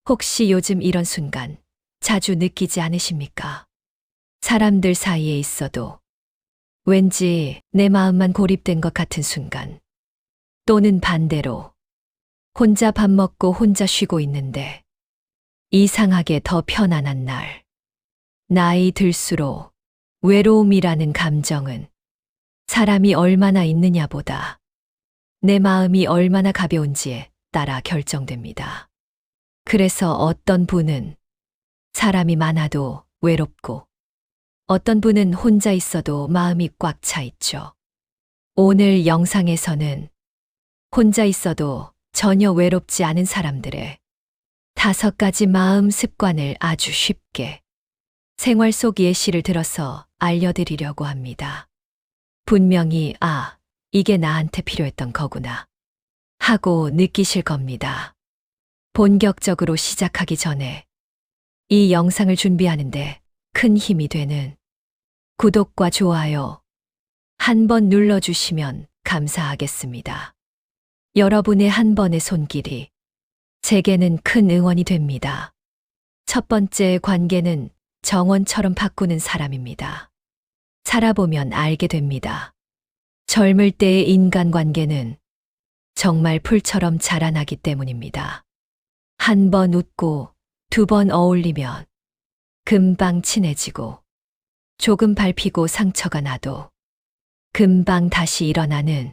혹시 요즘 이런 순간 자주 느끼지 않으십니까? 사람들 사이에 있어도 왠지 내 마음만 고립된 것 같은 순간, 또는 반대로 혼자 밥 먹고 혼자 쉬고 있는데 이상하게 더 편안한 날. 나이 들수록 외로움이라는 감정은 사람이 얼마나 있느냐보다 내 마음이 얼마나 가벼운지에 따라 결정됩니다. 그래서 어떤 분은 사람이 많아도 외롭고 어떤 분은 혼자 있어도 마음이 꽉 차 있죠. 오늘 영상에서는 혼자 있어도 전혀 외롭지 않은 사람들의 5가지 마음 습관을 아주 쉽게 생활 속 예시를 들어서 알려드리려고 합니다. 분명히 이게 나한테 필요했던 거구나 하고 느끼실 겁니다. 본격적으로 시작하기 전에 이 영상을 준비하는데 큰 힘이 되는 구독과 좋아요 한번 눌러주시면 감사하겠습니다. 여러분의 한 번의 손길이 제게는 큰 응원이 됩니다. 첫 번째 관계는 정원처럼 바꾸는 사람입니다. 살아보면 알게 됩니다. 젊을 때의 인간관계는 정말 풀처럼 자라나기 때문입니다. 한 번 웃고 2번 어울리면 금방 친해지고 조금 밟히고 상처가 나도 금방 다시 일어나는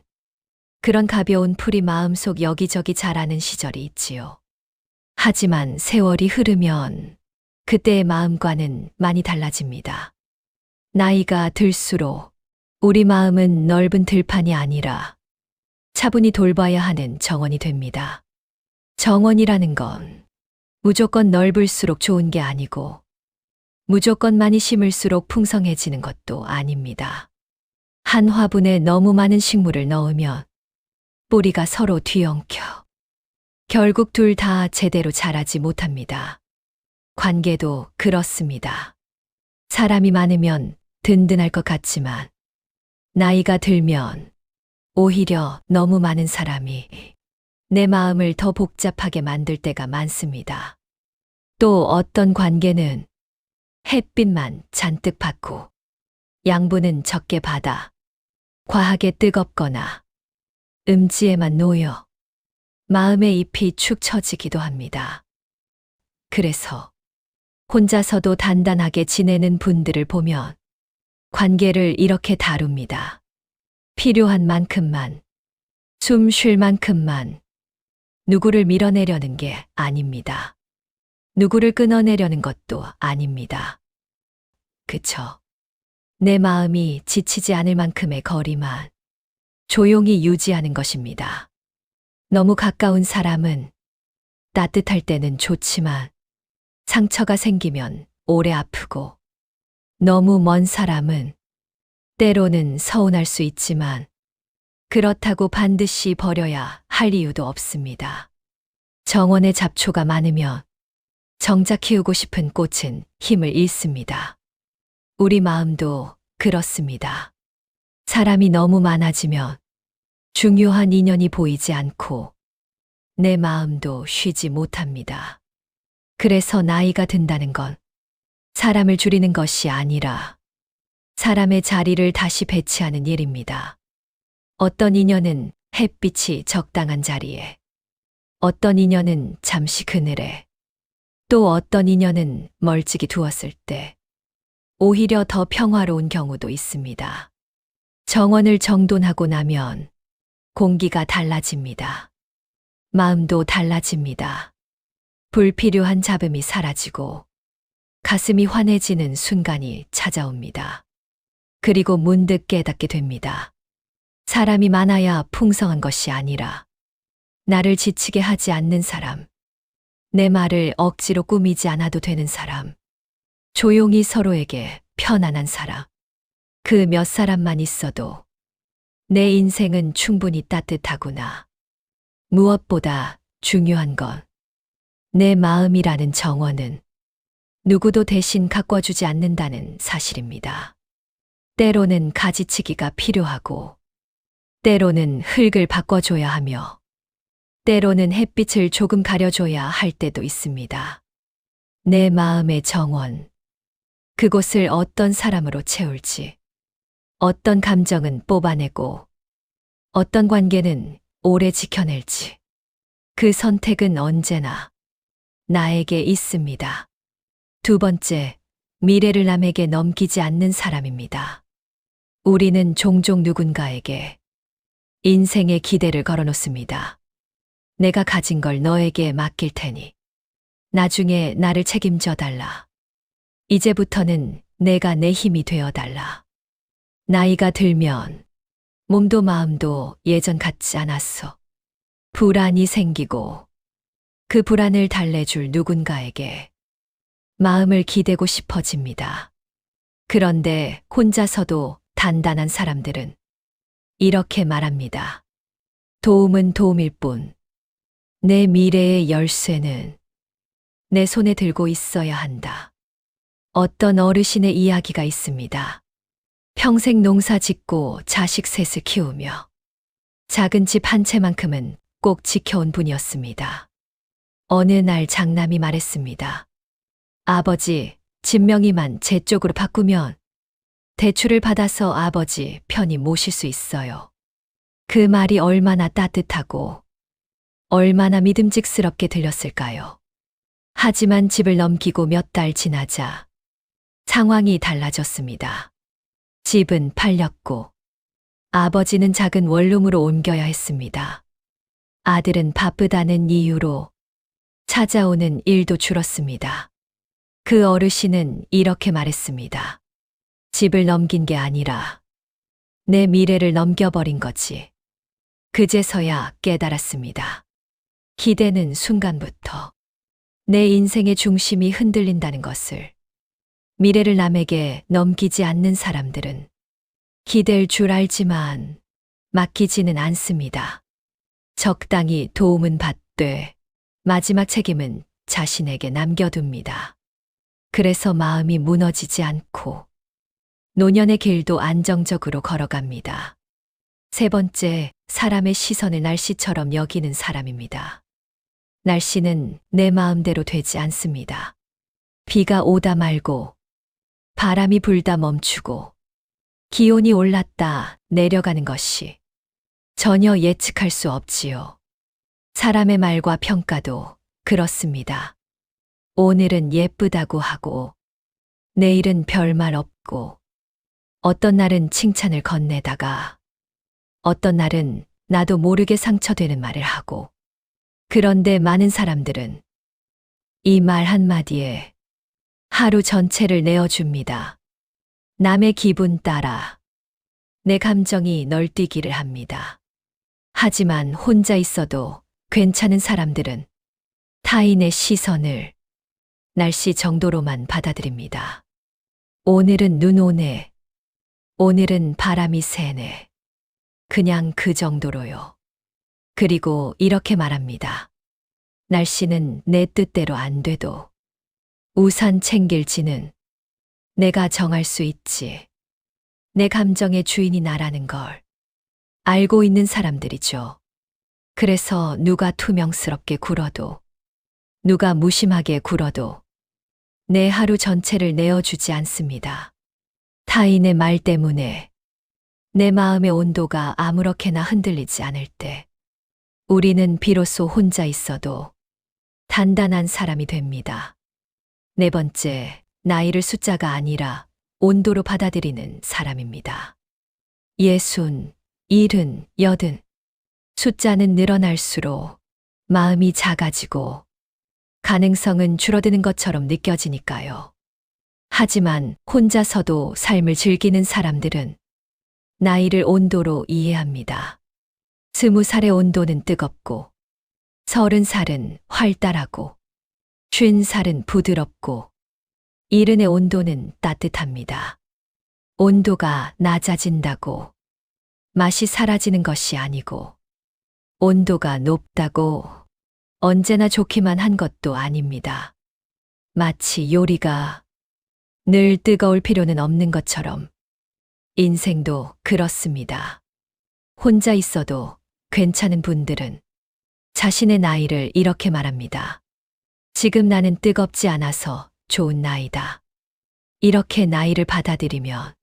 그런 가벼운 풀이 마음속 여기저기 자라는 시절이 있지요. 하지만 세월이 흐르면 그때의 마음과는 많이 달라집니다. 나이가 들수록 우리 마음은 넓은 들판이 아니라 차분히 돌봐야 하는 정원이 됩니다. 정원이라는 건 무조건 넓을수록 좋은 게 아니고 무조건 많이 심을수록 풍성해지는 것도 아닙니다. 한 화분에 너무 많은 식물을 넣으면 뿌리가 서로 뒤엉켜 결국 둘 다 제대로 자라지 못합니다. 관계도 그렇습니다. 사람이 많으면 든든할 것 같지만 나이가 들면 오히려 너무 많은 사람이 내 마음을 더 복잡하게 만들 때가 많습니다. 또 어떤 관계는 햇빛만 잔뜩 받고 양분은 적게 받아 과하게 뜨겁거나 음지에만 놓여 마음의 잎이 축 처지기도 합니다. 그래서 혼자서도 단단하게 지내는 분들을 보면 관계를 이렇게 다룹니다. 필요한 만큼만, 숨 쉴 만큼만 누구를 밀어내려는 게 아닙니다. 누구를 끊어내려는 것도 아닙니다. 그쵸? 내 마음이 지치지 않을 만큼의 거리만 조용히 유지하는 것입니다. 너무 가까운 사람은 따뜻할 때는 좋지만 상처가 생기면 오래 아프고 너무 먼 사람은 때로는 서운할 수 있지만 그렇다고 반드시 버려야 할 이유도 없습니다. 정원에 잡초가 많으면 정작 키우고 싶은 꽃은 힘을 잃습니다. 우리 마음도 그렇습니다. 사람이 너무 많아지면 중요한 인연이 보이지 않고 내 마음도 쉬지 못합니다. 그래서 나이가 든다는 건 사람을 줄이는 것이 아니라 사람의 자리를 다시 배치하는 일입니다. 어떤 인연은 햇빛이 적당한 자리에, 어떤 인연은 잠시 그늘에, 또 어떤 인연은 멀찍이 두었을 때 오히려 더 평화로운 경우도 있습니다. 정원을 정돈하고 나면 공기가 달라집니다. 마음도 달라집니다. 불필요한 잡음이 사라지고 가슴이 환해지는 순간이 찾아옵니다. 그리고 문득 깨닫게 됩니다. 사람이 많아야 풍성한 것이 아니라 나를 지치게 하지 않는 사람, 내 말을 억지로 꾸미지 않아도 되는 사람, 조용히 서로에게 편안한 사람, 그 몇 사람만 있어도 내 인생은 충분히 따뜻하구나. 무엇보다 중요한 건 내 마음이라는 정원은 누구도 대신 가꿔주지 않는다는 사실입니다. 때로는 가지치기가 필요하고 때로는 흙을 바꿔줘야 하며 때로는 햇빛을 조금 가려줘야 할 때도 있습니다. 내 마음의 정원. 그곳을 어떤 사람으로 채울지, 어떤 감정은 뽑아내고, 어떤 관계는 오래 지켜낼지. 그 선택은 언제나 나에게 있습니다. 두 번째, 미래를 남에게 넘기지 않는 사람입니다. 우리는 종종 누군가에게 인생의 기대를 걸어놓습니다. 내가 가진 걸 너에게 맡길 테니 나중에 나를 책임져 달라. 이제부터는 내가 내 힘이 되어 달라. 나이가 들면 몸도 마음도 예전 같지 않았어. 불안이 생기고 그 불안을 달래줄 누군가에게 마음을 기대고 싶어집니다. 그런데 혼자서도 단단한 사람들은 이렇게 말합니다. 도움은 도움일 뿐, 내 미래의 열쇠는 내 손에 들고 있어야 한다. 어떤 어르신의 이야기가 있습니다. 평생 농사 짓고 자식 셋을 키우며 작은 집 한 채만큼은 꼭 지켜온 분이었습니다. 어느 날 장남이 말했습니다. 아버지, 집 명의만 제 쪽으로 바꾸면 대출을 받아서 아버지 편히 모실 수 있어요. 그 말이 얼마나 따뜻하고 얼마나 믿음직스럽게 들렸을까요? 하지만 집을 넘기고 몇 달 지나자 상황이 달라졌습니다. 집은 팔렸고 아버지는 작은 원룸으로 옮겨야 했습니다. 아들은 바쁘다는 이유로 찾아오는 일도 줄었습니다. 그 어르신은 이렇게 말했습니다. 집을 넘긴 게 아니라 내 미래를 넘겨버린 거지. 그제서야 깨달았습니다. 기대는 순간부터 내 인생의 중심이 흔들린다는 것을. 미래를 남에게 넘기지 않는 사람들은 기댈 줄 알지만 맡기지는 않습니다. 적당히 도움은 받되 마지막 책임은 자신에게 남겨둡니다. 그래서 마음이 무너지지 않고 노년의 길도 안정적으로 걸어갑니다. 세 번째, 사람의 시선을 날씨처럼 여기는 사람입니다. 날씨는 내 마음대로 되지 않습니다. 비가 오다 말고, 바람이 불다 멈추고, 기온이 올랐다 내려가는 것이 전혀 예측할 수 없지요. 사람의 말과 평가도 그렇습니다. 오늘은 예쁘다고 하고, 내일은 별말 없고, 어떤 날은 칭찬을 건네다가, 어떤 날은 나도 모르게 상처되는 말을 하고, 그런데 많은 사람들은 이 말 한마디에 하루 전체를 내어줍니다. 남의 기분 따라 내 감정이 널뛰기를 합니다. 하지만 혼자 있어도 괜찮은 사람들은 타인의 시선을 날씨 정도로만 받아들입니다. 오늘은 눈 오네. 오늘은 바람이 새네. 그냥 그 정도로요. 그리고 이렇게 말합니다. 날씨는 내 뜻대로 안 돼도 우산 챙길지는 내가 정할 수 있지. 내 감정의 주인이 나라는 걸 알고 있는 사람들이죠. 그래서 누가 투명스럽게 굴어도, 누가 무심하게 굴어도 내 하루 전체를 내어주지 않습니다. 타인의 말 때문에 내 마음의 온도가 아무렇게나 흔들리지 않을 때 우리는 비로소 혼자 있어도 단단한 사람이 됩니다. 네 번째, 나이를 숫자가 아니라 온도로 받아들이는 사람입니다. 60, 70, 80. 숫자는 늘어날수록 마음이 작아지고 가능성은 줄어드는 것처럼 느껴지니까요. 하지만 혼자서도 삶을 즐기는 사람들은 나이를 온도로 이해합니다. 20살의 온도는 뜨겁고, 30살은 활달하고, 50살은 부드럽고, 70의 온도는 따뜻합니다. 온도가 낮아진다고 맛이 사라지는 것이 아니고, 온도가 높다고 언제나 좋기만 한 것도 아닙니다. 마치 요리가 늘 뜨거울 필요는 없는 것처럼 인생도 그렇습니다. 혼자 있어도 괜찮은 분들은 자신의 나이를 이렇게 말합니다. 지금 나는 뜨겁지 않아서 좋은 나이다. 이렇게 나이를 받아들이면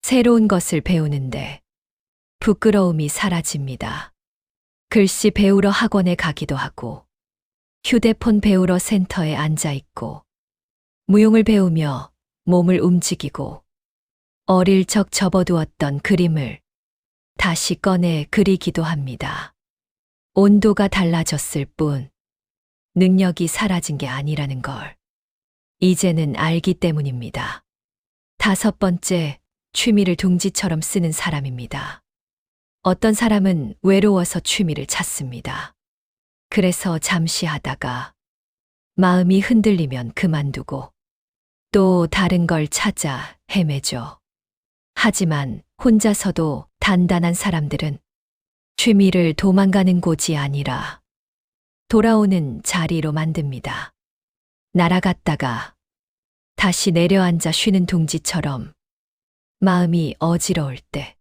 새로운 것을 배우는데 부끄러움이 사라집니다. 글씨 배우러 학원에 가기도 하고, 휴대폰 배우러 센터에 앉아 있고, 무용을 배우며 몸을 움직이고, 어릴 적 접어두었던 그림을 다시 꺼내 그리기도 합니다. 온도가 달라졌을 뿐 능력이 사라진 게 아니라는 걸 이제는 알기 때문입니다. 5번째, 취미를 둥지처럼 쓰는 사람입니다. 어떤 사람은 외로워서 취미를 찾습니다. 그래서 잠시 하다가 마음이 흔들리면 그만두고 또 다른 걸 찾아 헤매죠. 하지만 혼자서도 단단한 사람들은 취미를 도망가는 곳이 아니라 돌아오는 자리로 만듭니다. 날아갔다가 다시 내려앉아 쉬는 둥지처럼 마음이 어지러울 때,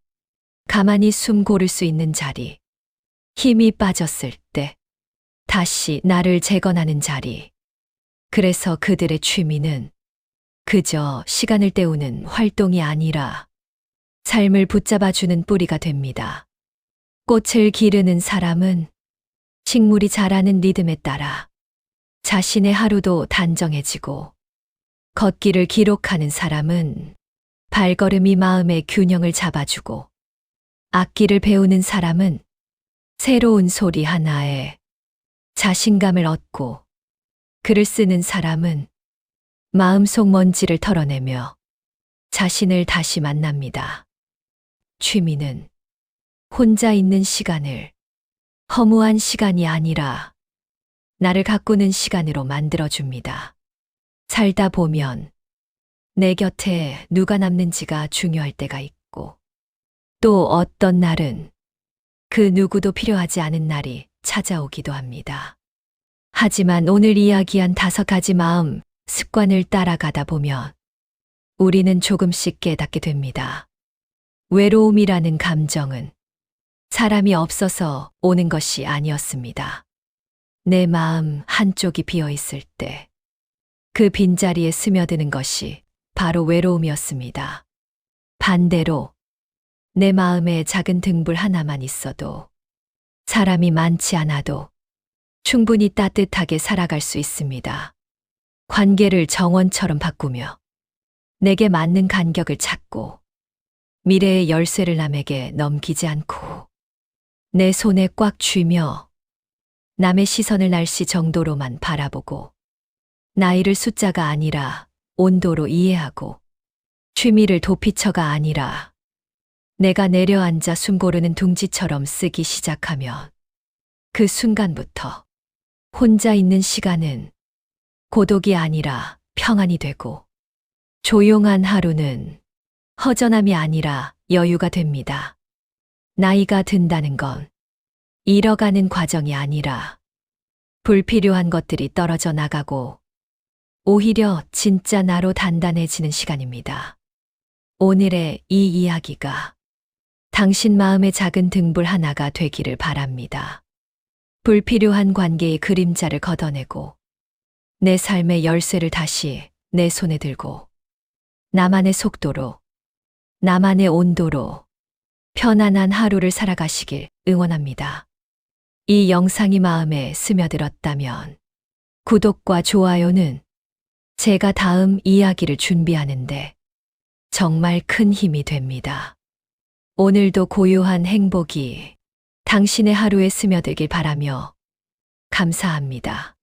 가만히 숨 고를 수 있는 자리, 힘이 빠졌을 때 다시 나를 재건하는 자리. 그래서 그들의 취미는 그저 시간을 때우는 활동이 아니라 삶을 붙잡아주는 뿌리가 됩니다. 꽃을 기르는 사람은 식물이 자라는 리듬에 따라 자신의 하루도 단정해지고, 걷기를 기록하는 사람은 발걸음이 마음의 균형을 잡아주고, 악기를 배우는 사람은 새로운 소리 하나에 자신감을 얻고, 글을 쓰는 사람은 마음속 먼지를 털어내며 자신을 다시 만납니다. 취미는 혼자 있는 시간을 허무한 시간이 아니라 나를 가꾸는 시간으로 만들어줍니다. 살다 보면 내 곁에 누가 남는지가 중요할 때가 있고, 또 어떤 날은 그 누구도 필요하지 않은 날이 찾아오기도 합니다. 하지만 오늘 이야기한 5가지 마음, 습관을 따라가다 보면 우리는 조금씩 깨닫게 됩니다. 외로움이라는 감정은 사람이 없어서 오는 것이 아니었습니다. 내 마음 한쪽이 비어 있을 때 그 빈자리에 스며드는 것이 바로 외로움이었습니다. 반대로 내 마음에 작은 등불 하나만 있어도, 사람이 많지 않아도 충분히 따뜻하게 살아갈 수 있습니다. 관계를 정원처럼 바꾸며 내게 맞는 간격을 찾고, 미래의 열쇠를 남에게 넘기지 않고, 내 손에 꽉 쥐며 남의 시선을 날씨 정도로만 바라보고, 나이를 숫자가 아니라 온도로 이해하고, 취미를 도피처가 아니라 내가 내려앉아 숨 고르는 둥지처럼 쓰기 시작하면, 그 순간부터 혼자 있는 시간은 고독이 아니라 평안이 되고, 조용한 하루는 허전함이 아니라 여유가 됩니다. 나이가 든다는 건 잃어가는 과정이 아니라 불필요한 것들이 떨어져 나가고, 오히려 진짜 나로 단단해지는 시간입니다. 오늘의 이 이야기가 당신 마음의 작은 등불 하나가 되기를 바랍니다. 불필요한 관계의 그림자를 걷어내고, 내 삶의 열쇠를 다시 내 손에 들고, 나만의 속도로, 나만의 온도로 편안한 하루를 살아가시길 응원합니다. 이 영상이 마음에 스며들었다면 구독과 좋아요는 제가 다음 이야기를 준비하는데 정말 큰 힘이 됩니다. 오늘도 고요한 행복이 당신의 하루에 스며들길 바라며 감사합니다.